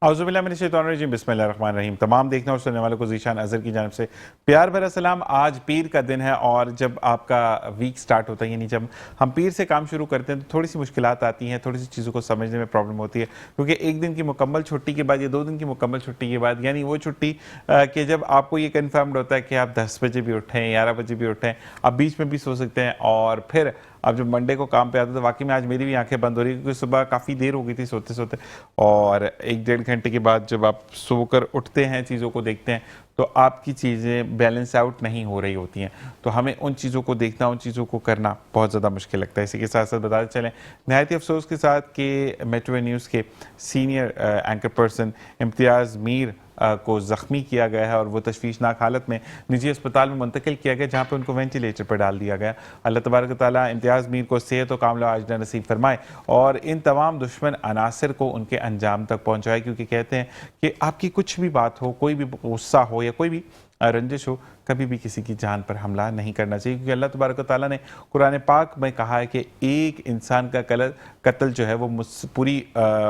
औज़ुबिल्लाहि बिस्मिल्लाहिर्रहमानिर्रहीम। तमाम देखने और सुनने वालों को ज़ीशान अज़हर की जानिब से प्यार भरा सलाम। आज पीर का दिन है और जब आपका वीक स्टार्ट होता है, यानी जब हम पीर से काम शुरू करते हैं तो थोड़ी सी मुश्किलात आती हैं, थोड़ी सी चीज़ों को समझने में प्रॉब्लम होती है, क्योंकि एक दिन की मुकम्मल छुट्टी के बाद या 2 दिन की मुकम्मल छुट्टी के बाद, यानी वो छुट्टी कि जब आपको ये कन्फर्म्ड होता है कि आप 10 बजे भी उठें, 11 बजे भी उठें, आप बीच में भी सो सकते हैं, और फिर अब जब मंडे को काम पे आते तो वाकई में आज मेरी भी आंखें बंद हो रही है, क्योंकि सुबह काफ़ी देर हो गई थी सोते सोते, और 1-1.5 घंटे के बाद जब आप सोकर उठते हैं, चीज़ों को देखते हैं, तो आपकी चीज़ें बैलेंस आउट नहीं हो रही होती हैं। तो हमें उन चीज़ों को देखना, उन चीज़ों को करना बहुत ज़्यादा मुश्किल लगता है। इसी के साथ साथ बताते चलें नहायत अफसोस के साथ कि मेट्रो न्यूज़ के सीनियर एंकर पर्सन इम्तियाज़ मीर को ज़ख्मी किया गया है, और वो तशवीशनाक हालत में निजी अस्पताल में मुंतकिल किया गया, जहाँ पर उनको वेंटिलेटर पर डाल दिया गया। अल्लाह तबारक तआला इम्तियाज़ मीर को सेहत और कामला आजला नसीब फरमाए और इन तमाम दुश्मन अनासर को उनके अंजाम तक पहुँचाए, क्योंकि कहते हैं कि आपकी कुछ भी बात हो, कोई भी गुस्सा हो या कोई भी रंजिश हो, कभी भी किसी की जान पर हमला नहीं करना चाहिए, क्योंकि अल्लाह तबारक तआला ने कुरान पाक में कहा है कि एक इंसान का कत्ल जो है वो पूरी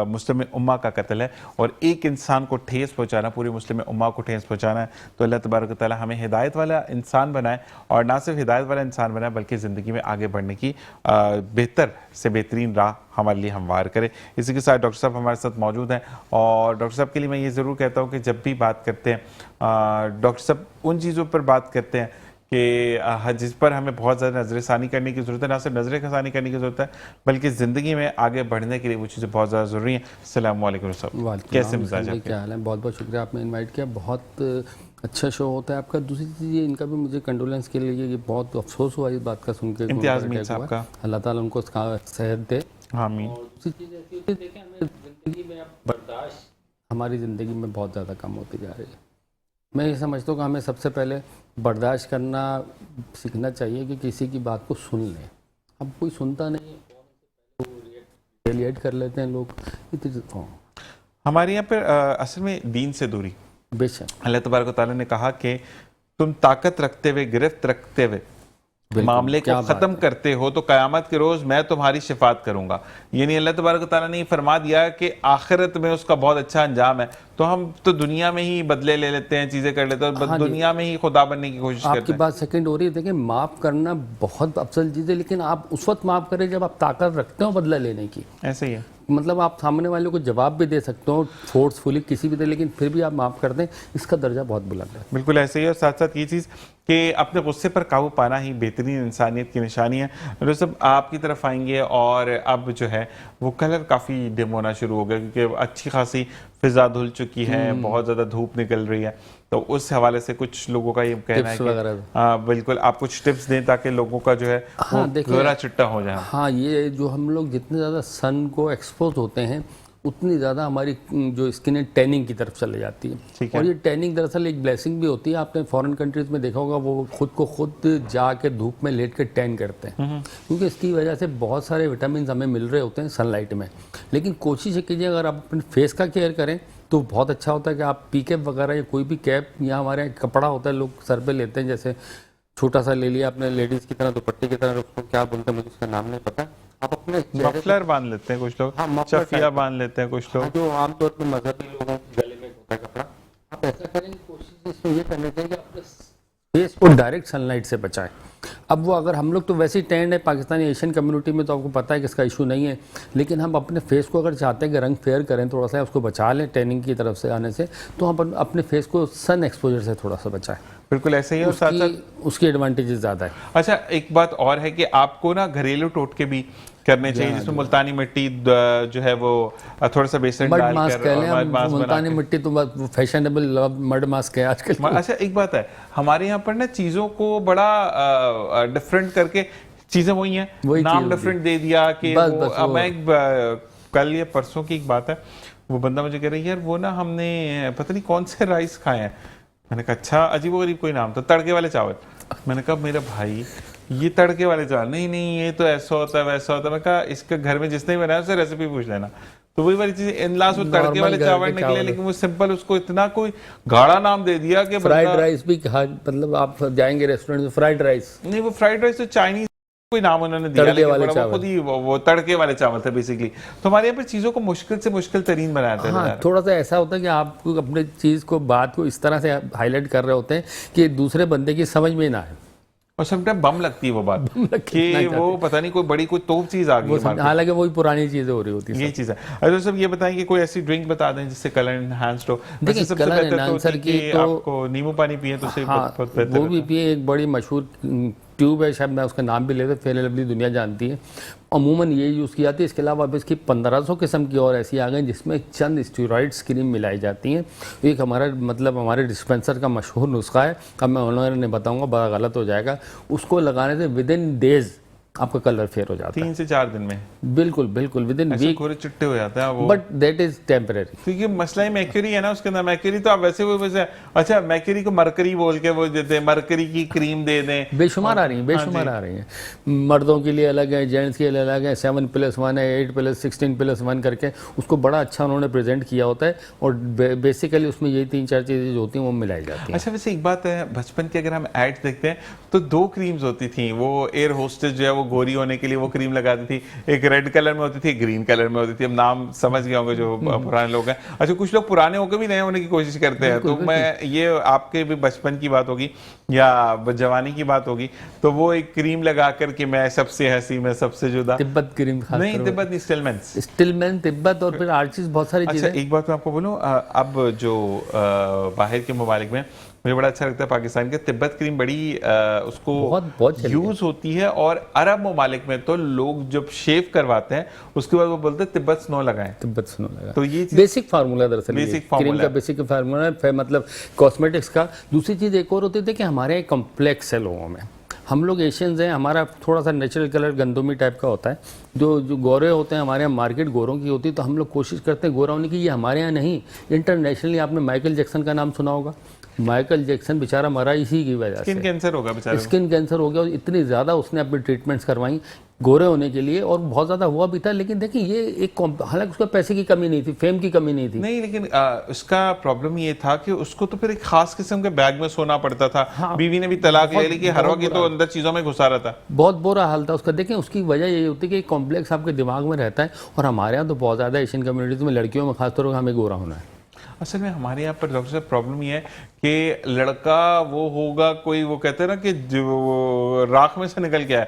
मुस्लिम उम्मा का कत्ल है, और एक इंसान को ठेस पहुंचाना पूरी मुस्लिम उम्मा को ठेस पहुंचाना है। तो अल्लाह तबारक तआला हमें हिदायत वाला इंसान बनाए, और ना सिर्फ हिदायत वाला इंसान बनाए बल्कि ज़िंदगी में आगे बढ़ने की बेहतर से बेहतरीन राह हमारे लिए हमवार करे। इसी के साथ डॉक्टर साहब हमारे साथ मौजूद हैं, और डॉक्टर साहब के लिए मैं ये ज़रूर कहता हूँ कि जब भी बात करते हैं डॉक्टर साहब उन चीज़ों पर बात करते हैं कि जिस पर हमें बहुत ज़्यादा नज़रसानी करने की ज़रूरत है, ना सिर्फ नज़रसानी करने की ज़रूरत है बल्कि ज़िंदगी में आगे बढ़ने के लिए वो चीज़ें बहुत ज़्यादा ज़रूरी हैं। अस्सलाम वालेकुम साहब, कैसे मिजाज है? क्या हाल है? बहुत बहुत शुक्रिया, आपने इनवाइट किया। बहुत अच्छा शो होता है आपका। दूसरी चीज़ ये, इनका भी मुझे कंडोलेंस के लिए ये बहुत अफसोस हुआ इस बात का सुन के। इम्तियाज़ मीर साहब का अल्लाह ताला उनको सेहत दे। आमीन। दूसरी चीज़ ऐसी होती है, देखें हमें ज़िंदगी में अब बर्दाश्त हमारी ज़िंदगी में बहुत ज़्यादा कम होती जा रही है। मैं ये समझता हूँ कि हमें सबसे पहले बर्दाश्त करना सीखना चाहिए कि किसी की बात को सुन लें। अब कोई सुनता नहीं है, रिएक्ट कर लेते हैं लोग। हमारे यहाँ पर असल में दीन से दूरी, बेशक अल्लाह तबारक तआला ने कहा कि तुम ताकत रखते हुए, गिरफ्त रखते हुए मामले को ख़त्म करते हो तो क़यामत के रोज़ मैं तुम्हारी शिफात करूँगा। यानी अल्लाह तबारक तआला ने फरमा दिया कि आखिरत में उसका बहुत अच्छा अंजाम है। तो हम तो दुनिया में ही बदले ले लेते हैं, चीज़ें कर लेते हैं, और दुनिया में ही खुदा बनने की कोशिश करते हैं। आपकी बात सेकंड हो रही है। देखिए, माफ़ करना बहुत अफसल चीज़ है, लेकिन आप उस वक्त माफ़ करें जब आप ताकत रखते हो बदला लेने की। ऐसे ही है, मतलब आप सामने वाले को जवाब भी दे सकते हो फोर्सफुली किसी भी तरह, लेकिन फिर भी आप माफ़ कर दें, इसका दर्जा बहुत बुलंद है। बिल्कुल ऐसे ही। और साथ साथ ये चीज़ कि अपने गुस्से पर काबू पाना ही बेहतरीन इंसानियत की निशानी है। डॉक्टर साहब आपकी तरफ आएंगे, और अब जो है वो कलर काफ़ी डिम होना शुरू हो गया, क्योंकि अच्छी खासी फिज़ा धुल चुकी है, बहुत ज़्यादा धूप निकल रही है। तो उस हवाले से कुछ लोगों का ये कहना है कि बिल्कुल आप कुछ टिप्स दें ताकि लोगों का जो है वो गोरा चिट्टा हो जाए। हाँ, ये जो हम लोग जितने ज़्यादा सन को एक्सपोज होते हैं उतनी ज़्यादा हमारी जो स्किन है टैनिंग की तरफ चले जाती है। और ये टैनिंग दरअसल एक ब्लेसिंग भी होती है। आपने फॉरेन कंट्रीज़ में देखा होगा, वो खुद को खुद जाके धूप में लेट कर टैन करते हैं, क्योंकि इसकी वजह से बहुत सारे विटामिन हमें मिल रहे होते हैं सनलाइट में। लेकिन कोशिश कीजिए, अगर आप अपने फेस का केयर करें तो बहुत अच्छा होता है कि आप पी कैप वगैरह या कोई भी कैप, या हमारे यहाँ कपड़ा होता है लोग सर पे लेते हैं, जैसे छोटा सा ले लिया अपने लेडीज़ की तरह, दुपट्टे की तरह, उसको क्या बोलते हैं मुझे उसका नाम नहीं पता। आप अपने मफलर बांध लेते हैं कुछ लोग, हाँ, चफिया बांध लेते हैं कुछ लोग, जो आमतौर पर मजहबी लोगों के गले में होता है कपड़ा। आप ऐसा करें, कोशिश इसमें ये करनी चाहिए कि अपने फेस को डायरेक्ट सनलाइट से बचाएं। अब वो अगर हम लोग तो वैसे ही टैंड है, पाकिस्तानी एशियन कम्युनिटी में तो आपको पता है कि इसका इशू नहीं है, लेकिन हम अपने फेस को अगर चाहते हैं कि रंग फेयर करें, थोड़ा सा उसको बचा लें टैनिंग की तरफ से आने से, तो हम अपने फेस को सन एक्सपोजर से थोड़ा सा बचाएं। बिल्कुल ऐसे ही। और साथ साथ उसकी एडवांटेजेस ज़्यादा है। अच्छा, एक बात और है कि आपको ना घरेलू टोटके भी करने चाहिए, जिसमें मुल्तानी मिट्टी जो है वो थोड़ा सा बेसन डालकर, मुल्तानी मिट्टी तो फैशनेबल मड मास्क है आजकल। अच्छा, एक बात है, हमारे यहाँ पर ना चीज़ों को बड़ा डिफरेंट करके चीज़ें वही हैं, नाम डिफरेंट दे दिया कि मैं कल या परसों की एक बात है, वो बंदा मुझे कह रही है यार वो ना हमने पता नहीं कौन से राइस खाए हैं। मैंने कहा अच्छा, अजीबोगरीब कोई नाम था, तड़के वाले चावल। मैंने कहा मेरा भाई ये तड़के वाले चावल नहीं, ये तो ऐसा होता है वैसा होता है। मैं कहा इसके घर में जिसने भी बनाया उससे रेसिपी पूछ लेना। तो वही वाली चीज, इन लास्ट वो तड़के वाले चावल निकले, लेकिन वो सिंपल उसको इतना कोई गाढ़ा नाम दे दिया कि फ्राइड राइस भी, मतलब आप जाएंगे रेस्टोरेंट में फ्राइड राइस, नहीं वो फ्राइड राइस तो चाइनीज कोई नाम उन्होंने दिया, तड़के लेकिन वाले वो चावल। खुद ही वो तड़के वाले चावल थे बेसिकली। तो हमारे यहाँ पर चीज़ों को मुश्किल से मुश्किल तरीन बनाते हैं। हाँ, थोड़ा सा ऐसा होता है कि आप अपने चीज़ को, बात को इस तरह से हाईलाइट कर रहे होते हैं कि दूसरे बंदे की समझ में ना आए, और समटाइम बम लगती है वो बात कि वो पता नहीं कोई बड़ी कोई तोप चीज़ आ गई है market। हालांकि वही पुरानी चीज़ें हो रही होती है। ये चीज़ है। अच्छा सब ये बताएं कि कोई ऐसी ड्रिंक बता दें जिससे कलर एनहांस्ड हो। देखिए, सबसे कलर बेहतर तो एनहांसर होती है की कि तो आपको नींबू पानी पिए तो उससे हाँ, बहुत बेहतर वो भी रहता है। पिए। एक बड़ी मशहूर ट्यूब है, शायद मैं उसका नाम भी लेता, फेयर एंड लवली दुनिया जानती है, अमूमन ये यूज़ की जाती है। इसके अलावा अब इसकी 1500 किस्म की और ऐसी आ गई जिसमें चंद स्टेरॉइड्स क्रीम मिलाई जाती हैं। एक हमारा मतलब हमारे डिस्पेंसर का मशहूर नुस्खा है, अब मैं ऑनलाइन नहीं बताऊंगा, बड़ा गलत हो जाएगा। उसको लगाने से विद इन डेज आपका कलर फेयर हो जाता है, 3 से 4 दिन में। बिल्कुल बिल्कुल विद इन ऐसे वीक, गोरे चिट्टे हो जाते हैं वो। But that is temporary. क्योंकि मसला ही मैक्यूरी है ना उसके अंदर। मैक्यूरी तो आप वैसे वो वैसे, अच्छा मैक्यूरी को मरकरी बोल के वो देते हैं, मरकरी की क्रीम दे दें। बेशुमार आ रही हैं, बेशुमार आ रही हैं। मर्दों के लिए अलग है, जेंट्स के लिए अलग है, 7+1 है, 8+, 16+1 करके उसको बड़ा अच्छा उन्होंने प्रेजेंट किया होता है। और बेसिकली उसमें यही 3-4 चीज़ें जो होती हैं वो मिलाई जाती हैं। अच्छा वैसे एक बात है, बचपन के अगर हम एड देखते हैं तो 2 क्रीम्स होती थी। वो एयर होस्टेस जो है वो गोरी होने के लिए वो क्रीम लगाती थी, एक रेड कलर में होती थी, एक ग्रीन कलर में होती थी। अब नाम समझ गए होंगे जो पुराने लोग हैं। अच्छा कुछ लोग पुराने होकर भी नए होने की कोशिश करते हैं। तो मैं ये आपके भी बचपन की बात होगी या जवानी की बात होगी, तो वो एक क्रीम लगा करके मैं सबसे हंसी, मैं सबसे जुदा। तिब्बत क्रीम, नहीं तिब्बत नहीं, स्टिलमैन तिब्बत, और फिर आर्चिस, बहुत सारी अच्छा चीजें। एक बात मैं आपको बोलूं, अब जो बाहर के ममालिक में मुझे बड़ा अच्छा लगता है पाकिस्तान के तिब्बत क्रीम बड़ी उसको बहुत यूज होती है। और अरब ममालिक में तो लोग जब शेव करवाते हैं उसके बाद वो बोलते हैं तिब्बत स्नो लगाएं। तिब्बत स्नो लगा, तो ये बेसिक फार्मूला दरअसल, बेसिक क्रीम का बेसिक फार्मूला है, मतलब कॉस्मेटिक्स का। दूसरी चीज़ एक और होती थी कि हमारे कॉम्प्लेक्स है लोगों में, हम लोग एशियंस हैं, हमारा थोड़ा सा नेचुरल कलर गंदुमी टाइप का होता है। जो गोरे होते हैं, हमारे यहाँ मार्केट गोरों की होती है, तो हम लोग कोशिश करते हैं गोरा होने की। ये हमारे यहाँ नहीं, इंटरनेशनली आपने माइकल जैक्सन का नाम सुना होगा। माइकल जैक्सन बेचारा मरा इसी की वजह से, स्किन कैंसर होगा बेचारा, स्किन कैंसर हो गया। और इतनी ज़्यादा उसने अपनी ट्रीटमेंट्स करवाई गोरे होने के लिए, और बहुत ज़्यादा हुआ भी था। लेकिन देखिए ये एक, हालांकि उसका पैसे की कमी नहीं थी, फेम की कमी नहीं थी। नहीं लेकिन उसका प्रॉब्लम ये था कि उसको तो फिर एक खास किस्म के बैग में सोना पड़ता था। हाँ, बीवी ने भी तलाक ले ली कि हर वक्त तो अंदर चीजों में घुसा रहा था। बहुत बुरा हाल था उसका। देखें उसकी वजह यही होती है कि कॉम्प्लेक्स आपके दिमाग में रहता है। और हमारे यहाँ तो बहुत ज़्यादा एशियन कम्युनिटीज़ में लड़कियों में खासतौर पर हमें गोरा होना है। असल में हमारे यहाँ पर डॉक्टर साहब प्रॉब्लम ये है कि लड़का वो होगा कोई, वो कहते हैं ना कि जो राख में से निकल के आया,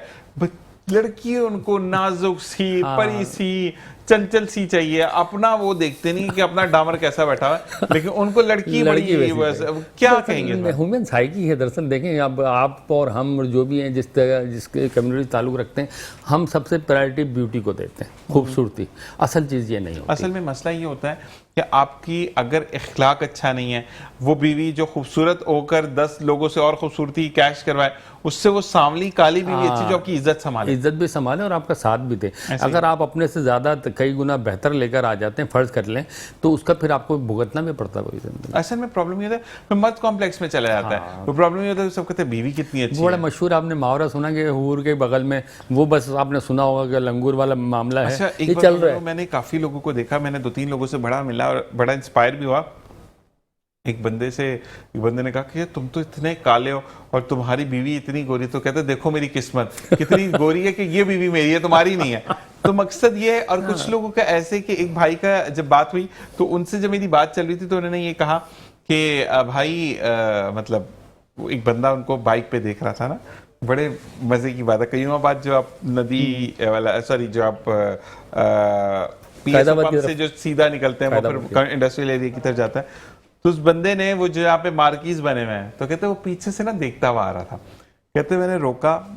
लड़की उनको नाजुक सी, परी सी, चंचल सी चाहिए। अपना वो देखते नहीं कि अपना डामर कैसा बैठा हुआ है, लेकिन उनको लड़की बड़ी क्या कहेंगे, ह्यूमन साइकी है दरअसल। देखें अब आप और हम जो भी हैं, जिसके कम्युनिटी ताल्लुक रखते हैं, हम सबसे प्रायोरिटी ब्यूटी को देते हैं, खूबसूरती। असल चीज़ ये नहीं होती। असल में मसला ये होता है कि आपकी अगर इखलाक अच्छा नहीं है, वो बीवी जो खूबसूरत होकर 10 लोगों से और खूबसूरती कैश करवाए, उससे वो सांवली काली बीवी अच्छी जो आपकी इज्जत संभाले, इज्जत भी संभाले और आपका साथ भी दे। अगर आप अपने से ज़्यादा कई गुना बेहतर लेकर आ जाते हैं, फर्ज कर लें, तो उसका फिर आपको भुगतना भी पड़ता है। असल में प्रॉब्लम ये होता है मर्द कॉम्प्लेक्स में चला जाता है। तो प्रॉब्लम ये होता है सब कहते हैं बीवी कितनी अच्छी है। बड़ा मशहूर आपने मुहावरा सुना कि हूर के बगल में, वो बस आपने सुना होगा कि लंगूर वाला मामला है। अच्छा ये चल रहा है। मैंने काफी लोगों को देखा, मैंने 2-3 लोगों से बड़ा मिला और बड़ा इंस्पायर भी हुआ। एक बंदे ने कहा कि तुम तो इतने काले हो और तुम्हारी बीवी इतनी गोरी, तो कहते देखो मेरी किस्मत कितनी गोरी है कि ये बीवी मेरी है, तुम्हारी नहीं है। तो मकसद ये है। और कुछ लोगों का ऐसे कि एक भाई का जब बात हुई तो उनसे जब मेरी बात चल रही थी तो उन्होंने ये कहा कि भाई मतलब एक बंदा उनको बाइक पे देख रहा था ना, बड़े मजे की बात है। कईयों बाद जो आप नदी वाला, सॉरी जो आप पंप से जो सीधा निकलते हैं वो फिर इंडस्ट्रियल एरिया की तरफ जाता है, तो उस बंदे ने वो जो यहाँ पे मार्कीज बने हुए हैं, तो कहते वो पीछे से ना देखता हुआ आ रहा था। कहते मैंने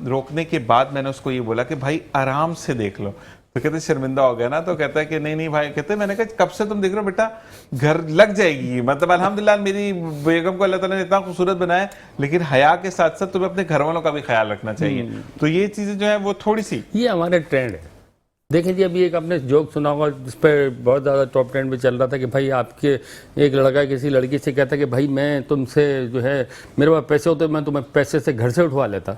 रोकने के बाद मैंने उसको ये बोला कि भाई आराम से देख लो। तो कहते शर्मिंदा हो गया ना, तो कहता है कि नहीं भाई। कहते मैंने कहा कब से तुम देख रहे हो बेटा, घर लग जाएगी। मतलब अल्हम्दुलिल्लाह मेरी बेगम को अल्लाह ताला ने इतना खूबसूरत बनाया, लेकिन हया के साथ साथ तुम्हें अपने घर वालों का भी ख्याल रखना चाहिए। तो ये चीजें जो है वो थोड़ी सी, ये हमारे ट्रेंड है। देखें जी, अभी एक आपने जोक सुना होगा जिस पर बहुत ज़्यादा टॉप ट्रेंड में चल रहा था कि भाई आपके एक लड़का किसी लड़की से कहता कि भाई मैं तुमसे जो है, मेरे पास पैसे होते मैं तुम्हें पैसे से घर से उठवा लेता।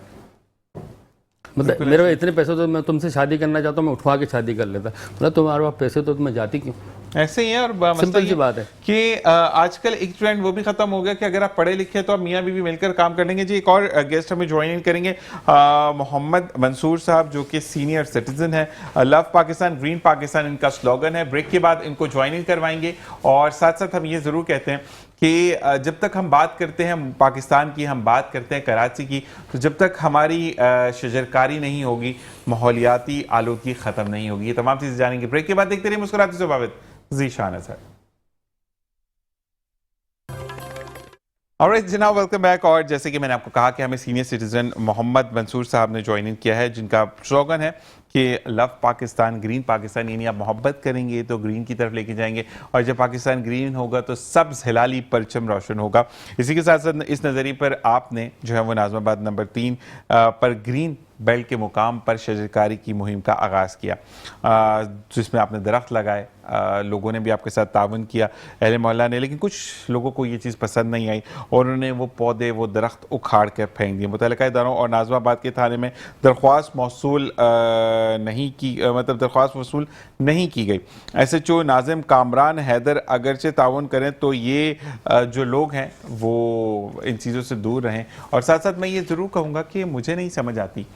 मतलब मेरे पास इतने पैसे तो मैं तुमसे शादी करना चाहता हूँ, मैं उठवा के शादी कर लेता। मतलब तुम्हारे पास पैसे तो मैं जाती क्यों? ऐसे ही है। और मसला सिंपल ये सी बात है कि आजकल एक ट्रेंड वो भी खत्म हो गया कि अगर आप पढ़े लिखे तो आप मियाँ बीवी मिलकर काम कर लेंगे। जी एक और गेस्ट हमें ज्वाइन इन करेंगे, मोहम्मद मंसूर साहब, जो कि सीनियर सिटीजन है। लव पाकिस्तान ग्रीन पाकिस्तान इनका स्लोगन है। ब्रेक के बाद इनको ज्वाइन इन करवाएंगे। और साथ साथ हम ये जरूर कहते हैं कि जब तक हम बात करते हैं पाकिस्तान की, हम बात करते हैं कराची की, तो जब तक हमारी शजरकारी नहीं होगी, माहौलियाती आलूदगी खत्म नहीं होगी। ये तमाम चीजें जानेंगे ब्रेक के बाद। देखते रहिए मुस्कुराते स्वाभाविक ज़ीशान है। ऑलराइट जनाब, वेलकम बैक। और जैसे कि मैंने आपको कहा कि हमें सीनियर सिटीजन मोहम्मद मंसूर साहब ने ज्वाइन इन किया है, जिनका स्लोगन है कि लव पाकिस्तान ग्रीन पाकिस्तान, यानी आप मोहब्बत करेंगे तो ग्रीन की तरफ लेके जाएंगे, और जब पाकिस्तान ग्रीन होगा तो सब्ज हिलाली परचम रोशन होगा। इसी के साथ साथ इस नज़रिए पर आपने जो है वो नाज़माबाद नंबर 3 पर ग्रीन बेल्ट के मुकाम पर शजरकारी की मुहिम का आगाज़ किया, जिसमें आपने दरख्त लगाए। लोगों ने भी आपके साथ तावन किया, अहले मोहल्ला ने, लेकिन कुछ लोगों को ये चीज़ पसंद नहीं आई और उन्होंने वो पौधे, वो दरख्त उखाड़ कर फेंक दिए। मुतल्लिका इदारों और नाज़माबाद के थाने में दरख्वास्त मौसूल नहीं की, मतलब दरख्वास्त वसूल नहीं की गई। SHO नाज़िम कामरान हैदर अगरचे ताउन करें तो ये जो लोग हैं वो इन चीज़ों से दूर रहें। और साथ साथ मैं ये ज़रूर कहूँगा कि मुझे नहीं समझ आती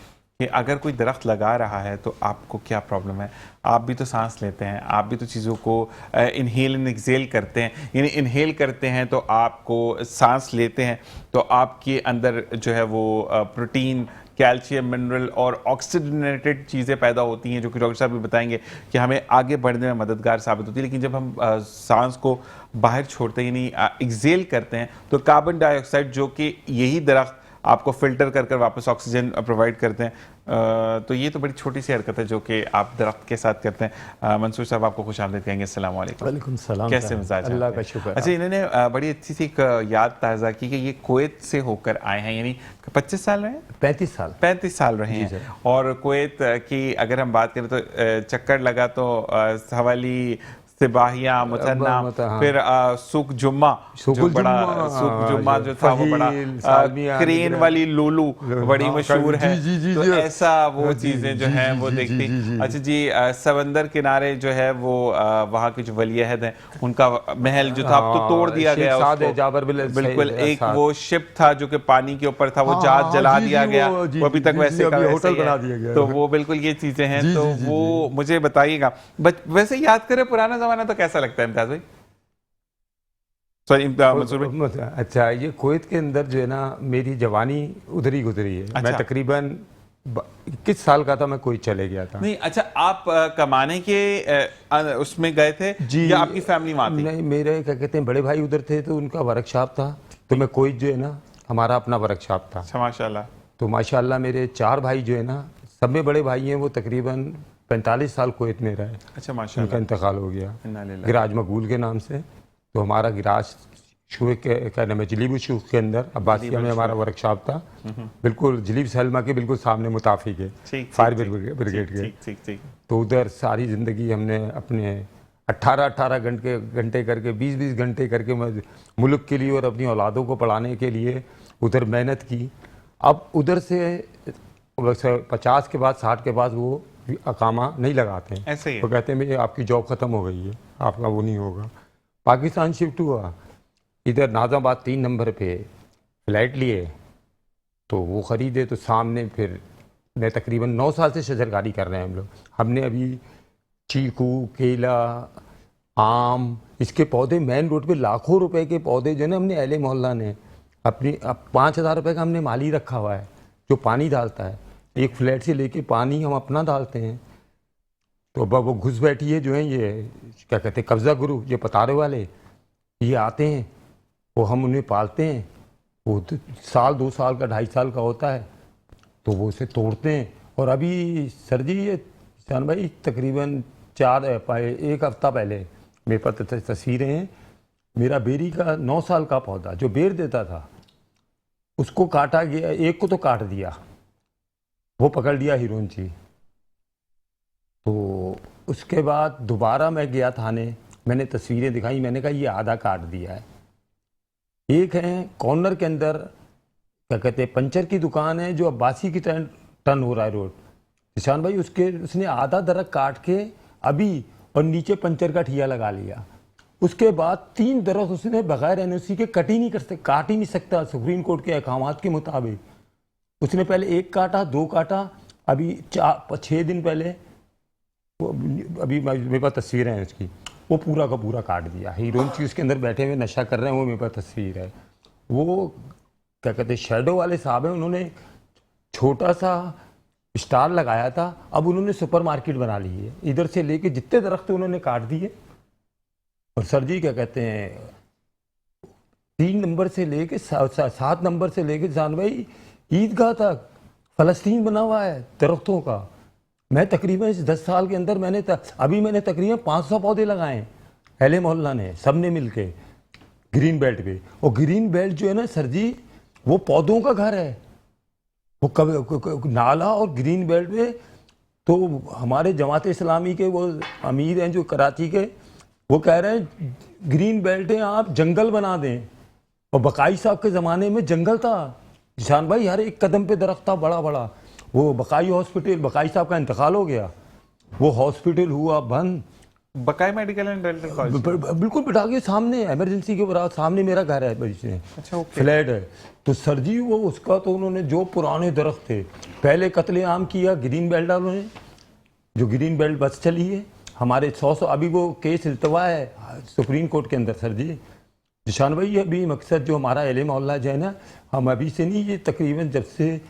कि अगर कोई दरख्त लगा रहा है तो आपको क्या प्रॉब्लम है। आप भी तो सांस लेते हैं, आप भी तो चीज़ों को इनहेल एंड एक्सेल करते हैं, यानी इनहेल करते हैं तो आपको सांस लेते हैं तो आपके अंदर जो है वो प्रोटीन, कैल्शियम, मिनरल और ऑक्सीजनेटेड चीज़ें पैदा होती हैं, जो कि डॉक्टर साहब भी बताएंगे कि हमें आगे बढ़ने में मददगार साबित होती है। लेकिन जब हम सांस को बाहर छोड़ते हैं, यानी एक्सेल करते हैं, तो कार्बन डाइऑक्साइड, जो कि यही दरख्त आपको फिल्टर कर कर वापस ऑक्सीजन प्रोवाइड करते हैं, तो ये तो बड़ी छोटी सी हरकत है जो कि आप दरख्त के साथ करते हैं। मंसूर साहब आपको खुश आमदीद कहेंगे। अस्सलाम वालेकुम। वालेकुम सलाम। कैसे मिजाज? अल्लाह का शुक्र। अच्छा, इन्होंने बड़ी अच्छी सी एक याद ताज़ा की कि ये कुवैत से होकर आए हैं, यानी 25 साल रहे हैं, 35 साल रहे हैं। और कुवैत की अगर हम बात करें तो चक्कर लगा तो हवाली सिपाहियाँ, मुसन्ना, फिर सुख जुम्मा, जो बड़ा सुख जुम्मा जो था वो बड़ा क्रेन वाली लूलू बड़ी मशहूर है, तो ऐसा वो चीज़ें जो हैं वो देखती। अच्छा जी, समंदर किनारे जो है वो वहाँ के जो वलीअहद हैं उनका महल जो था अब तो तोड़ दिया गया उसको, बिल्कुल। एक वो शिप था जो कि पानी के ऊपर था, वो जहाज जला दिया गया, वो अभी तक वैसे का वैसे बना दिया गया। तो वो बिल्कुल ये चीज़ें हैं, तो वो मुझे बताइएगा। वैसे याद करें पुराना जमाना तो कैसा लगता है इम्तियाज भाई? सॉरी मंसूर भाई। अच्छा, ये कुवैत के अंदर जो है ना मेरी जवानी उधर ही गुजरी है। अच्छा। मैं तकरीबन 21 साल का था, मैं कुवैत चले गया था। नहीं, अच्छा, आप कमाने के उसमें गए थे जी, या आपकी फैमिली वहां थी? नहीं, मेरे क्या कहते हैं बड़े भाई उधर थे, तो उनका वर्कशॉप था, तो मैं कुवैत जो है ना हमारा अपना वर्कशॉप था। अच्छा, माशाल्लाह। तो माशाल्लाह मेरे 4 भाई जो है ना, सब में बड़े भाई हैं, वो तकरीबन 45 साल कुवैत में रहे। अच्छा, माशाल्लाह। उनका इंतकाल हो गया गिराज मकबूल के नाम से। तो हमारा गिराज शूए के नाम है जलीब शूख के अंदर अब्बासिया में हमारा वर्कशॉप था, बिल्कुल जलीब सलमा के बिल्कुल सामने मुताफिक है फायर ब्रिगेड के। तो उधर सारी ज़िंदगी हमने अपने 18 घंटे करके 20 घंटे करके मुल्क के लिए और अपनी औलादों को पढ़ाने के लिए उधर मेहनत की। अब उधर से 50 के बाद 60 के बाद वो अकामा नहीं लगाते हैं, ऐसे ही वो कहते हैं आपकी जॉब ख़त्म हो गई है, आपका वो नहीं होगा। पाकिस्तान शिफ्ट हुआ, इधर नाज़ाबाद 3 नंबर पे फ्लैट लिए, तो वो ख़रीदे, तो सामने फिर मैं तकरीबन 9 साल से शजरकारी कर रहे हैं हम लोग। हमने अभी चीकू, केला, आम, इसके पौधे मेन रोड पे लाखों रुपए के पौधे जो है ना हमने अहले मोहल्ला ने अपनी 5,000 रुपये का हमने माली रखा हुआ है, जो पानी डालता है। एक फ्लैट से लेके पानी हम अपना डालते हैं। तो अब वो घुस बैठी है जो है, ये क्या कहते हैं कब्ज़ा गुरु, ये पतारे वाले, ये आते हैं, वो हम उन्हें पालते हैं, वो 1 2 साल का 2.5 साल का होता है, तो वो उसे तोड़ते हैं। और अभी सर जी ये शान भाई तकरीबन 1 हफ्ता पहले मेरे पास तस्वीरें हैं, मेरा बेरी का 9 साल का पौधा जो बेर देता था उसको काटा गया, एक को तो काट दिया, वो पकड़ लिया हिरोंची। तो उसके बाद दोबारा मैं गया थाने, मैंने तस्वीरें दिखाई, मैंने कहा ये आधा काट दिया है। एक है कॉर्नर के अंदर क्या कहते हैं पंचर की दुकान है, जो अब्बासी की टर्न हो रहा है रोड, निशान भाई, उसने आधा दरख्त काट के अभी और नीचे पंचर का ठिया लगा लिया। उसके बाद 3 दरख्त उसने बगैर एनओसी के काट ही नहीं सकता सुप्रीम कोर्ट के अहकामात के मुताबिक। उसने पहले 1 काटा, 2 काटा, अभी 6 दिन पहले अभी मेरे पास तस्वीरें हैं उसकी, वो पूरा का पूरा काट दिया। हीरोइन की उसके अंदर बैठे हुए नशा कर रहे हैं, वो मेरे पास तस्वीर है। वो क्या कहते हैं, शैडो वाले साहब हैं, उन्होंने छोटा सा स्टॉल लगाया था, अब उन्होंने सुपरमार्केट बना ली है। इधर से लेके जितने दरख्त उन्होंने काट दिए। और सर जी क्या कहते हैं, 3 नंबर से लेके 7 नंबर से लेके जान भाई ईदगाह तक फ़लस्तीन बना हुआ है दरख्तों का। मैं तकरीबन इस 10 साल के अंदर मैंने तकरीबन 500 पौधे लगाए हैं अहले मोहल्ला ने, सब ने मिल के ग्रीन बेल्ट पे। और ग्रीन बेल्ट जो है ना सर जी, वो पौधों का घर है। वो नाला और ग्रीन बेल्ट पे तो हमारे जमात इस्लामी के वो अमीर हैं जो कराची के, वो कह रहे हैं ग्रीन बेल्ट है, आप जंगल बना दें। और बकाई साहब के ज़माने में जंगल था निशान भाई, हर एक कदम पे दरख्त था बड़ा बड़ा। वो बकाई हॉस्पिटल, बकाई साहब का इंतकाल हो गया, वो हॉस्पिटल हुआ बंद। बकाई मेडिकल एंड डेंटल कॉलेज बिल्कुल बिठा के सामने इमरजेंसी के बराबर सामने मेरा घर है, अच्छा, ओके। फ्लैट है। तो सर जी वो उसका तो उन्होंने जो पुराने दरख्त थे पहले कत्लेआम किया ग्रीन बेल्ट वालों ने, जो ग्रीन बेल्ट बस चली है हमारे 100 अभी वो केस इल्तवा है सुप्रीम कोर्ट के अंदर। सर जी निशान भाई, अभी मकसद जो हमारा अहले मोहल्ला जो है ना, हम अभी से नहीं, ये तकरीबन जब से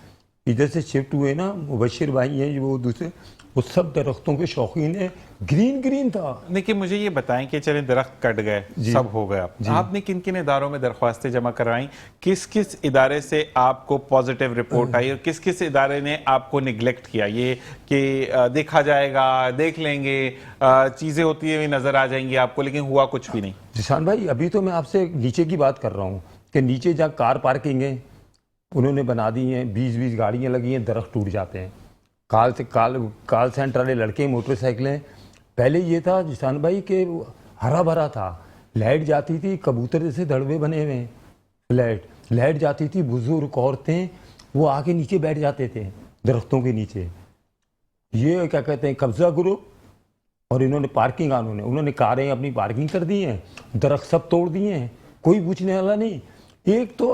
इधर से शिफ्ट हुए ना, मुबशिर भाई हैं वो दूसरे, वो सब दरख्तों के शौकीन है। ग्रीन था। देखिए मुझे ये बताएं कि चले दरख्त कट गए, सब हो गया, आपने किन किन इदारों में दरख्वास्तें जमा करवाई, किस किस इदारे से आपको पॉजिटिव रिपोर्ट आई और किस किस इदारे ने आपको निगलेक्ट किया, ये कि देखा जाएगा, देख लेंगे, चीज़ें होती हुई नज़र आ जाएंगी आपको, लेकिन हुआ कुछ भी नहीं? जिशान भाई अभी तो मैं आपसे नीचे की बात कर रहा हूँ कि नीचे जहाँ कार पार्किंग है उन्होंने बना दी हैं, 20-20 गाड़ियाँ लगी हैं, दरख्त टूट जाते हैं। काल सेंटर वाले लड़के मोटरसाइकिलें, पहले ये था जिशान भाई कि हरा भरा था, लाइट जाती थी, कबूतर जैसे दड़बे बने हुए हैं, लाइट जाती थी, बुजुर्ग औरतें वो आके नीचे बैठ जाते थे दरख्तों के नीचे। ये क्या कहते हैं कब्जा ग्रुप, और इन्होंने पार्किंग उन्होंने कारें अपनी पार्किंग कर दी हैं, दरख्त सब तोड़ दिए हैं, कोई पूछने वाला नहीं। एक तो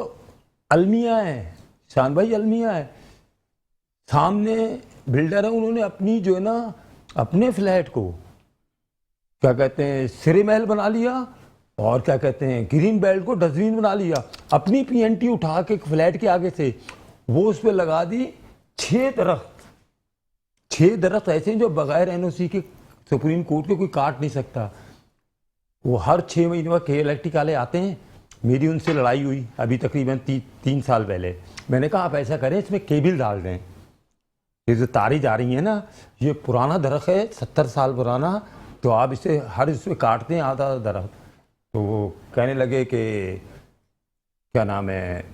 अलमिया है शान भाई, अलमिया है सामने बिल्डर है, उन्होंने अपनी जो है ना अपने फ्लैट को क्या कहते हैं सिरे महल बना लिया, और क्या कहते हैं ग्रीन बेल्ट को डस्टबिन बना लिया। अपनी पीएनटी उठा के फ्लैट के आगे से वो उस पर लगा दी 6 दरख्त ऐसे हैं जो बगैर एनओसी के सुप्रीम कोर्ट के कोई काट नहीं सकता। वो हर 6 महीने बाद के इलेक्ट्रिक वाले आते हैं, मेरी उनसे लड़ाई हुई अभी तकरीबन 3 साल पहले। मैंने कहा आप ऐसा करें इसमें केबल डाल दें, ये जो तारें जा रही हैं ना, ये पुराना दरख्त है 70 साल पुराना, तो आप इसे इसमें काटते हैं आधा दरख्त। तो वो कहने लगे कि क्या नाम है,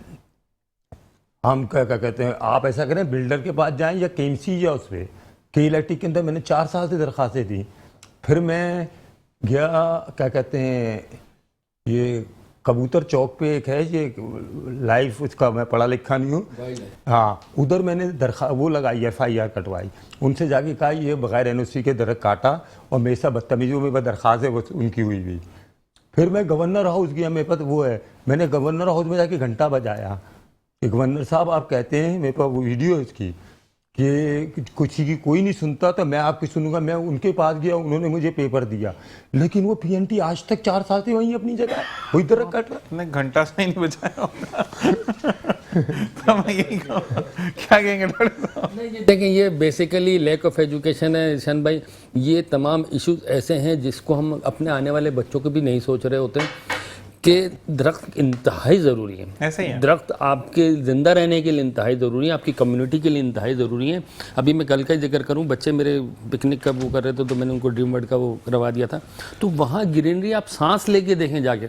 हम क्या कहते हैं आप ऐसा करें बिल्डर के पास जाएं या केएमसी या उस पर के इलेक्ट्रिक के अंदर। मैंने 4 साल से दरख्वास्तें दी, फिर मैं गया क्या कहते हैं ये कबूतर चौक पे एक है ये लाइफ, उसका मैं पढ़ा लिखा नहीं हूँ, हाँ उधर मैंने वो लगाई FIR कटवाई, उनसे जाके कहा ये बगैर एनओसी के दरख्त काटा और मेरे साथ बदतमीजी में दरख्वास्त है वो उनकी हुई भी। फिर मैं गवर्नर हाउस गया, मेरे पास वो है, मैंने गवर्नर हाउस में जाके घंटा बजाया कि गवर्नर साहब आप कहते हैं, मेरे पास वो वीडियो है इसकी, कि कुछ की कोई नहीं सुनता तो मैं आपकी सुनूंगा। मैं उनके पास गया, उन्होंने मुझे पेपर दिया, लेकिन वो पीएनटी आज तक 4 साल से वहीं अपनी जगह वही तरह कट रहा। मैं घंटा से नहीं बजाया तो मैं यही क्या कहेंगे डॉक्टर साहब? देखें ये बेसिकली लैक ऑफ एजुकेशन है शन भाई। ये तमाम इश्यूज ऐसे हैं जिसको हम अपने आने वाले बच्चों को भी नहीं सोच रहे होते कि दरख्त इंतहाई ज़रूरी है। ऐसे ही है। दरख्त आपके ज़िंदा रहने के लिए इंतहाई ज़रूरी है, आपकी कम्युनिटी के लिए इंतहाई ज़रूरी है। अभी मैं कल का जिक्र करूं, बच्चे मेरे पिकनिक का वो कर रहे थे तो मैंने उनको ड्रीम वर्ल्ड का वो करवा दिया था। तो वहाँ ग्रीनरी आप सांस लेके देखें, जाके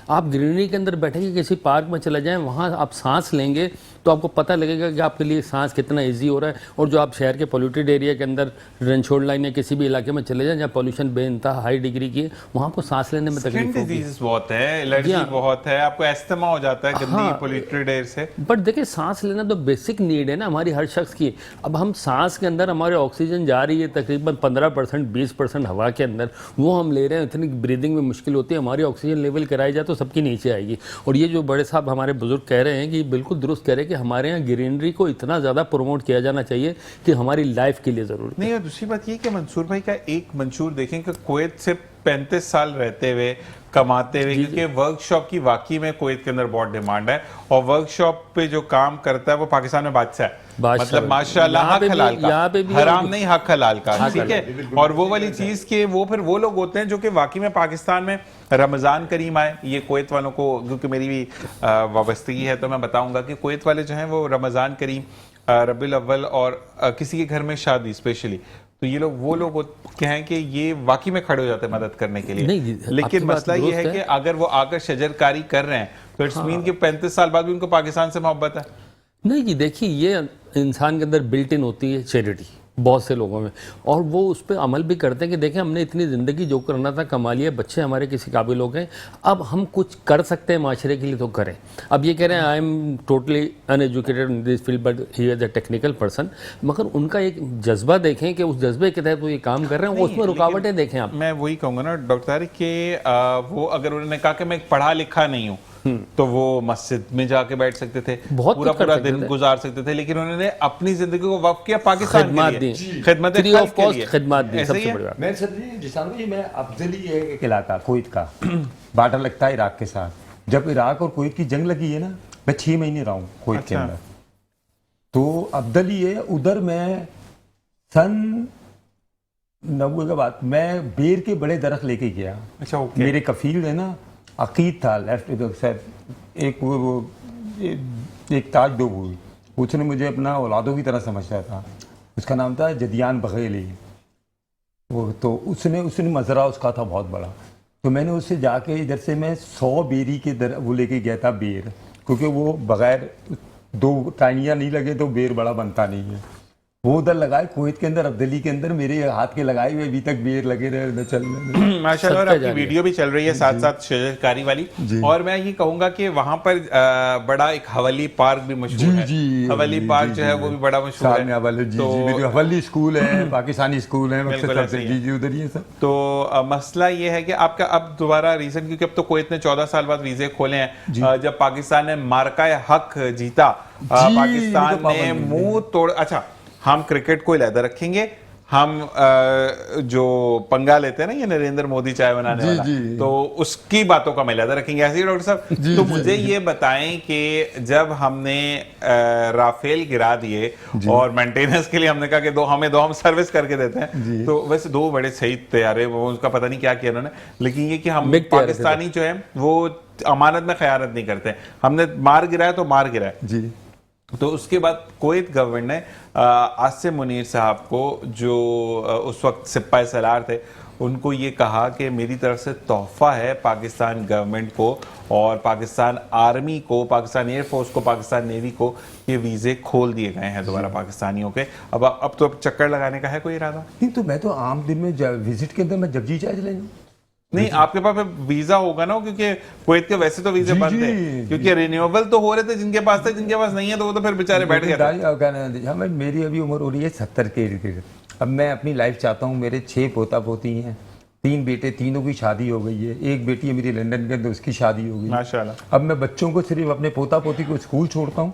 आप ग्रीनरी के अंदर बैठेंगे, किसी पार्क में चले जाएं, वहाँ आप सांस लेंगे तो आपको पता लगेगा कि आपके लिए सांस कितना ईजी हो रहा है। और जो आप शहर के पोल्यूटेड एरिया के अंदर रनछोड़ लाइन या किसी भी इलाके में चले जाएं जहाँ पॉल्यूशन बेइंतहा हाई डिग्री की है, वहाँ आपको सांस लेने में तकलीफ होगी। बहुत है, एलर्जी बहुत है, आपको एस्थमा हो जाता है गंदी पोल्यूटेड एयर से। बट देखिए सांस लेना तो बेसिक नीड है ना हमारी हर शख्स की। अब हम सांस के अंदर हमारे ऑक्सीजन जा रही है तकरीबन 15% 20% हवा के अंदर, वो हम ले रहे हैं, इतनी ब्रीदिंग में मुश्किल होती है, हमारी ऑक्सीजन लेवल कराई जाए तो सबकी नीचे आएगी। और ये जो बड़े साहब हमारे बुजुर्ग कह रहे हैं कि बिल्कुल दुरुस्त कह रहे हैं कि हमारे यहाँ ग्रीनरी को इतना ज़्यादा प्रमोट किया जाना चाहिए कि हमारी लाइफ के लिए ज़रूरी नहीं। और दूसरी बात ये कि मंसूर भाई का एक मंशूर देखें कि कुवैत से 35 साल रहते हुए कमाते हुए, क्योंकि वर्कशॉप की वाकई में कुवैत के अंदर बहुत डिमांड है, और वर्कशॉप पे जो काम करता है वो पाकिस्तान में बादशाह है, मतलब माशाल्लाह हक हलाल का, हराम नहीं हक हलाल का, ठीक है। और वो वाली चीज के वो फिर वो लोग होते हैं जो कि वाकई में पाकिस्तान में रमजान करीम आए, ये कुवैत वालों को, क्योंकि मेरी भी वाबस्तगी है तो मैं बताऊंगा कि कुवैत वाले जो हैं वो रमजान करीम, रबीउल अव्वल और किसी के घर में शादी स्पेशली, तो ये लोग वो लोग कहें कि ये वाकई में खड़े हो जाते हैं मदद करने के लिए। नहीं, लेकिन मसला ये है कि अगर वो आकर शजरकारी कर रहे हैं तो इट्स मीन कि 35 साल बाद भी उनको पाकिस्तान से मोहब्बत है। नहीं जी, देखिए ये इंसान के अंदर बिल्ट इन होती है चैरिटी बहुत से लोगों में, और वो उस पर अमल भी करते हैं कि देखें हमने इतनी ज़िंदगी जो करना था कमा लिया, बच्चे हमारे किसी काबिल हो गए, अब हम कुछ कर सकते हैं माशरे के लिए तो करें। अब ये कह रहे हैं I am totally uneducated in this field but he is a technical person, मगर उनका एक जज्बा देखें कि उस जज्बे के तहत वो ये काम कर रहे हैं, उसमें रुकावटें देखें आप। मैं वही कहूँगा ना डॉक्टर तारिक कि वो अगर उन्होंने कहा कि मैं पढ़ा लिखा नहीं हूँ तो वो मस्जिद में जाके बैठ सकते थे, पूरा पूरा दिन गुजार सकते थे, लेकिन उन्होंने अपनी जिंदगी को वक्फ किया पाकिस्तान के लिए, खिदमत फ्री ऑफ कॉस्ट खिदमत दी, सबसे बड़ी बात। मैं सर जिसान भाई, मैं अफजली है एक इलाका कुवैत का बार्डर लगता है इराक के साथ। जब इराक और कुवैत की जंग लगी है ना, मैं 6 महीने रहा हूँ कुवैत के अंदर, तो अफजली है उधर। मैं सन 90 के बाद मैं बेर के बड़े दरख्त लेके गया। अच्छा, ओके। मेरे कफील है ना, अकीद था लेफ्ट साइड, एक वो एक ताज दो हुई, उसने मुझे अपना औलादों की तरह समझता था। उसका नाम था जदियान बघेली, वो तो उसने मजरा उसका था बहुत बड़ा, तो मैंने उससे जाके इधर से मैं 100 बेरी के वो लेके गया था बेर, क्योंकि वो बगैर 2 टाइनियाँ नहीं लगे तो बेर बड़ा बनता नहीं है। वो उधर लगाए कुवैत के अंदर, अब्दली के अंदर, मेरे हाथ के लगाए हुए अभी तक बेर लगे रहे चल रहे माशाल्लाह। और आपकी वीडियो भी चल रही है साथ साथ शजरकारी वाली, और मैं ये कहूंगा कि वहां पर बड़ा एक हवेली पार्क भी मशहूर है। हवेली पार्क जो है वो भी बड़ा मशहूर है। तो हवेली स्कूल है, पाकिस्तानी स्कूल है, उधर ही है सब। तो मसला ये है कि आपका अब दोबारा रीजन, क्योंकि अब तो कुवैत ने 14 साल बाद वीजे खोले हैं, जब पाकिस्तान ने मार्का हक जीता, पाकिस्तान ने मुंह तोड़। अच्छा, हम क्रिकेट को इलादा रखेंगे, हम जो पंगा लेते हैं ना ये नरेंद्र मोदी चाय बनाने वाला, तो उसकी बातों का इलादा रखेंगे, ऐसे ही डॉक्टर साहब। तो मुझे ये बताएं कि जब हमने राफेल गिरा दिए और मेंटेनेंस के लिए हमने कहा कि हम सर्विस करके देते हैं, तो वैसे 2 बड़े सही तैयारे, वो उसका पता नहीं क्या किया उन्होंने, लेकिन ये कि हम पाकिस्तानी जो है वो अमानत में खयानत नहीं करते, हमने मार गिराया तो मार गिराया जी। तो उसके बाद कुवैत गवर्नमेंट ने आसिम मुनीर साहब को, जो उस वक्त सिपाही सलार थे, उनको ये कहा कि मेरी तरफ से तोहफा है पाकिस्तान गवर्नमेंट को और पाकिस्तान आर्मी को, पाकिस्तान एयरफोर्स को, पाकिस्तान नेवी को, ये वीज़े खोल दिए गए हैं दोबारा पाकिस्तानियों के। अब तो चक्कर लगाने का है कोई इरादा? नहीं, तो मैं तो आम दिन में विजिट के अंदर मैं जगजी चाय चले जाऊँ। नहीं, आपके पास वीजा होगा ना, क्योंकि कुवैत के वैसे तो वीजे बंद थे, क्योंकि रिन्यूएबल तो हो रहे थे जिनके पास थे, जिनके पास नहीं है तो वो तो फिर बेचारे बैठ गए। मेरी अभी उम्र हो रही है 70 के इर्द। अब मैं अपनी लाइफ चाहता हूँ, मेरे 6 पोता पोती हैं, 3 बेटे, तीनों की शादी हो गई है, एक बेटी है मेरी लंदन के अंदर, उसकी शादी हो गई माशाल्लाह। अब मैं बच्चों को सिर्फ अपने पोता पोती को स्कूल छोड़ता हूँ,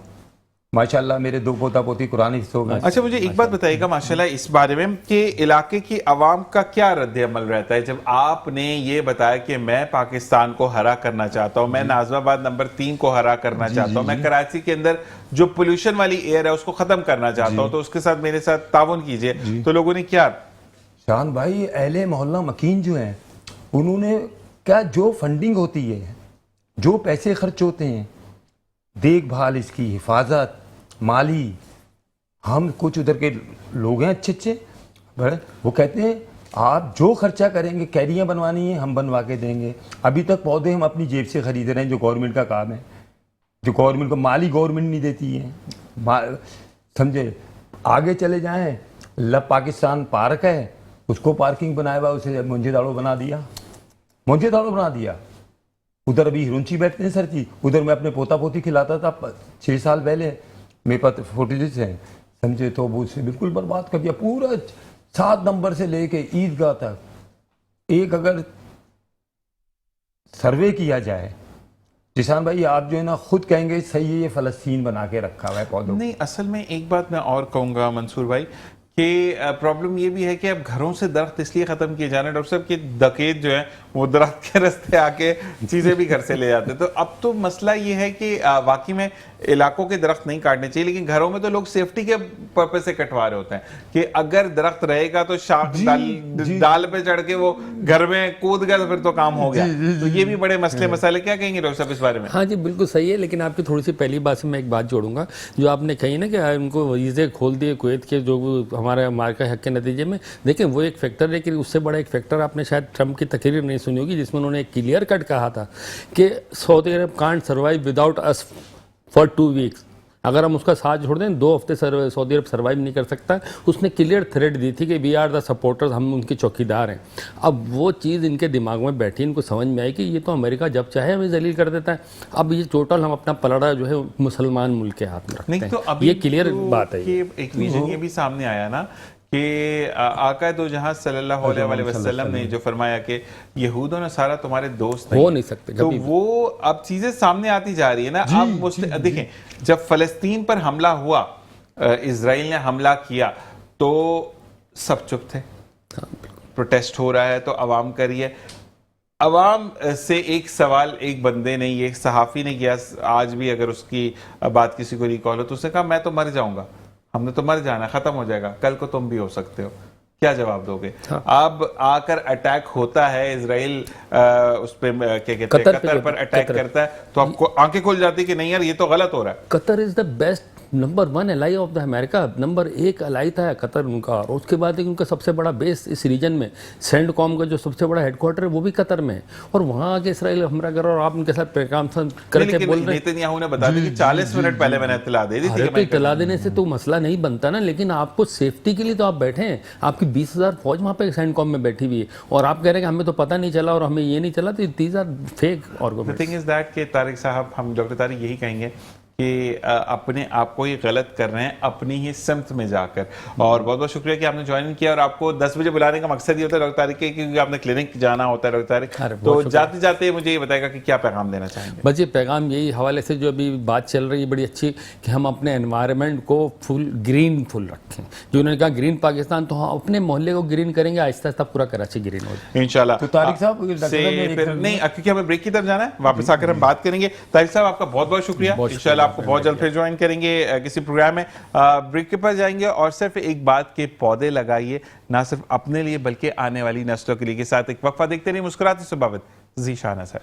माशाल्लाह मेरे 2 पोता पोती कुरान हिफ्ज़ हो गए। अच्छा, मुझे एक बात बताइएगा माशाल्लाह इस बारे में कि इलाके की आवाम का क्या रद्द अमल रहता है जब आपने ये बताया कि मैं पाकिस्तान को हरा करना चाहता हूँ, मैं नाज़िमाबाद नंबर 3 को हरा करना चाहता हूँ, मैं कराची के अंदर जो पोल्यूशन वाली एयर है उसको खत्म करना चाहता हूँ, तो उसके साथ मेरे साथ ताउन कीजिए। तो लोगों ने क्या, शान भाई, अहले मोहल्ला मकीन जो हैं, उन्होंने क्या, जो फंडिंग होती है, जो पैसे खर्च होते हैं, देखभाल, इसकी हिफाजत, माली, हम कुछ उधर के लोग हैं अच्छे, वो कहते हैं आप जो खर्चा करेंगे, कैरियाँ बनवानी है हम बनवा के देंगे। अभी तक पौधे हम अपनी जेब से खरीद रहे हैं, जो गवर्नमेंट का काम है। जो गवर्नमेंट को माली गवर्नमेंट नहीं देती है, समझे। आगे चले जाएं, पाकिस्तान पार्क है, उसको पार्किंग बनाया हुआ, उसे मोंजेदाड़ो बना दिया। उधर अभी हिरुंची बैठते हैं सर जी, उधर मैं अपने पोता पोती खिलाता था 6 साल पहले, मेरे पास फोटेजेस हैं, समझे। तो वो उसे बिल्कुल बर्बाद कर दिया पूरा 7 नंबर से लेके ईदगाह तक। एक अगर सर्वे किया जाए, जिशान भाई आप जो है ना खुद कहेंगे सही है, ये फलस्तीन बना के रखा हुआ है पौधों। नहीं, असल में एक बात मैं और कहूँगा मंसूर भाई कि प्रॉब्लम ये भी है कि अब घरों से दरख्त इसलिए ख़त्म किए जा रहे हैं डॉक्टर साहब कि डकैत जो है वो दरख्त के रास्ते आके चीज़ें भी घर से ले जाते हैं। तो अब तो मसला ये है कि वाकई में इलाकों के दरख्त नहीं काटने चाहिए, लेकिन घरों में तो लोग सेफ्टी के पर्पज से कटवा रहे होते हैं कि अगर दरख्त रहेगा तो शाख डाल पे चढ़ के वो घर में कूद गया तो फिर तो काम हो गया। तो ये भी बड़े मसले क्या कहेंगे डॉक्टर साहब इस बारे में? हाँ जी, बिल्कुल सही है, लेकिन आपकी थोड़ी सी पहली बात से मैं एक बात जोड़ूंगा, जो आपने कही ना कि उनको वीज़े खोल दिए कुवैत के, जो हमारे मार्का हक के नतीजे में। देखिए वो एक फैक्टर है, लेकिन उससे बड़ा एक फैक्टर आपने शायद ट्रंप की तकरीर नहीं सुनी होगी, जिसमें उन्होंने एक क्लियर कट कहा था कि Saudi Arab can't survive without us for 2 weeks. अगर हम उसका साथ छोड़ दें 2 हफ्ते सऊदी अरब सर्वाइव नहीं कर सकता। उसने क्लियर थ्रेट दी थी कि वी आर द सपोर्टर्स, हम उनके चौकीदार हैं। अब वो चीज़ इनके दिमाग में बैठी, इनको समझ में आई कि ये तो अमेरिका जब चाहे हमें जलील कर देता है। अब ये टोटल हम अपना पलड़ा जो है मुसलमान मुल्क के हाथ में रखते हैं। तो अभी ये क्लियर बात है। एक विजन ये भी सामने आया ना कि आका दो जहां सल्लल्लाहु अलैहि वसल्लम ने जो फरमाया कि यहूद और नसारा तुम्हारे दोस्त हो नहीं सकते, तो वो अब चीजें सामने आती जा रही है ना। आप देखें, जब फलस्तीन पर हमला हुआ, इजराइल ने हमला किया तो सब चुप थे। प्रोटेस्ट हो रहा है तो अवाम कर रही है। अवाम से एक सवाल एक बंदे ने, ये सहाफ़ी ने किया, आज भी अगर उसकी बात किसी को रिकॉल हो तो उसने कहा मैं तो मर जाऊंगा, हमने तो मर जाना, खत्म हो जाएगा, कल को तुम भी हो सकते हो। क्या जवाब दोगे? हाँ। अब आकर अटैक होता है इजराइल, उस पे क्या कहते हैं, कतर पर अटैक करता है, तो आपको आंखें खुल जाती कि नहीं यार ये तो गलत हो रहा है। Qatar is the best number 1 ally of the America, number 1 ally था कतर उनका। और उसके बाद उनका सबसे बड़ा बेस इस रीजन में, सेंडकॉम का जो सबसे बड़ा हेडक्वार्टर है वो भी कतर में है। और वहाँ आके इसराइल हमला कर और आप उनके साथ पैगाम करके बोल रहे हैं। नेतन्याहू ने बता दिया कि 40 मिनट पहले मैंने इत्तला दे दी थी। तो इत्तला देने से तो मसला नहीं बनता ना, लेकिन आपको सेफ्टी के लिए तो आप बैठे हैं, आपकी 20,000 फौज वहाँ पे सेंडकॉम में बैठी हुई है और आप कह रहे हैं कि हमें तो पता नहीं चला और हमें ये नहीं चला। तो these are fake arguments. The thing is that कि तारिक साहब, हम डॉक्टर तारिक यही कहेंगे कि अपने आप को ये गलत कर रहे हैं अपनी ही सिमत में जाकर। और बहुत बहुत शुक्रिया कि आपने ज्वाइन किया। और आपको 10 बजे बुलाने का मकसद ये होता है डॉक्टर तारिक के, क्योंकि आपने क्लिनिक जाना होता है डॉक्टर तारिक। तो जाते जाते मुझे ये बताएगा कि क्या पैगाम देना चाहेंगे? बस ये पैगाम यही हवाले से जो अभी बात चल रही है बड़ी अच्छी, कि हम अपने एनवायरनमेंट को ग्रीन फुल रखें। जो उन्होंने कहा ग्रीन पाकिस्तान, तो हम अपने मोहल्ले को ग्रीन करेंगे, आहिस्ता आहिस्ता पूरा कराची ग्रीन हो जाए इंशाल्लाह। तो तारिक साहब नहीं, क्योंकि हमें ब्रेक की तरफ जाना है, वापस आकर हम बात करेंगे। तारिक साहब आपका बहुत बहुत शुक्रिया। इंशाल्लाह आपको बहुत जल्द फिर ज्वाइन करेंगे किसी प्रोग्राम में। ब्रेक के पास जाएंगे और सिर्फ एक बात के पौधे लगाइए, ना सिर्फ अपने लिए बल्कि आने वाली नस्लों के लिए। के साथ एक वक्फा देखते रहिए मुस्कुराते सुबह। ज़ीशान है।